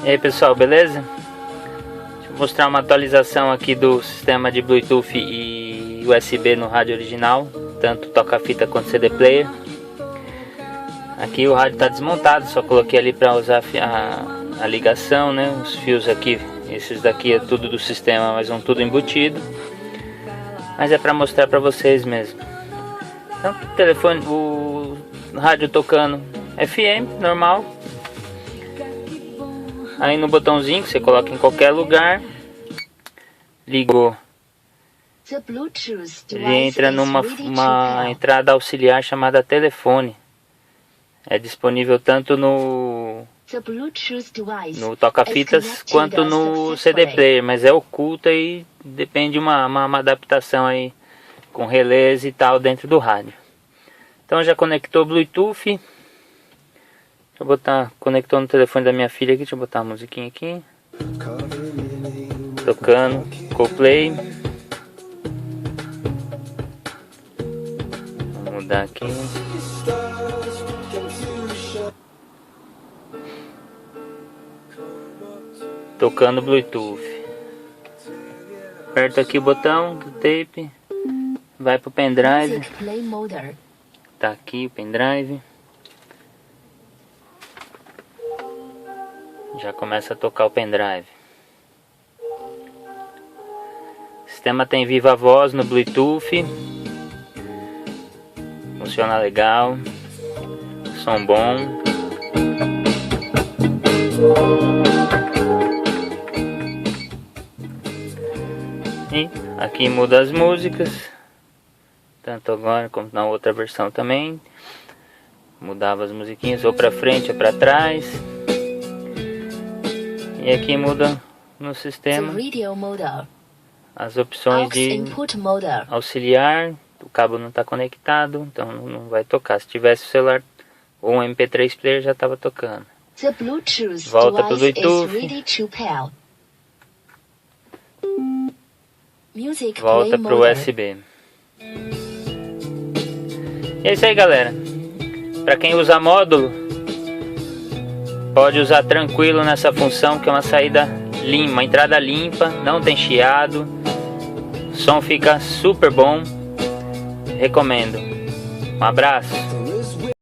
E aí pessoal, beleza? Deixa eu mostrar uma atualização aqui do sistema de Bluetooth e USB no rádio original, tanto toca-fita quanto CD player. Aqui o rádio está desmontado, só coloquei ali para usar a ligação, né? Os fios aqui, esses daqui é tudo do sistema, mas vão tudo embutido. Mas é para mostrar para vocês mesmo. Então, o telefone, o rádio tocando FM, normal. Aí no botãozinho que você coloca em qualquer lugar, ligou. Ele entra numa entrada auxiliar chamada telefone. É disponível tanto no toca-fitas quanto no CD player, mas é oculta e depende de uma adaptação aí com relés e tal dentro do rádio. Então já conectou o Bluetooth. Deixa eu botar, conectou no telefone da minha filha aqui, deixa eu botar a musiquinha aqui. Tocando, Coldplay. Vou mudar aqui. Tocando Bluetooth. Aperta aqui o botão do tape. Vai pro pendrive. Tá aqui o pendrive. Já começa a tocar o pendrive. O sistema tem viva voz no Bluetooth. Funciona legal. Som bom. E aqui muda as músicas. Tanto agora como na outra versão também. Mudava as musiquinhas ou pra frente ou pra trás. E aqui muda no sistema as opções de auxiliar. O cabo não está conectado, então não vai tocar. Se tivesse o celular ou um MP3 player já estava tocando. Volta para o Bluetooth. Volta para o USB. E é isso aí, galera. Para quem usa módulo, pode usar tranquilo nessa função, que é uma saída limpa, uma entrada limpa, não tem chiado, o som fica super bom, recomendo. Um abraço.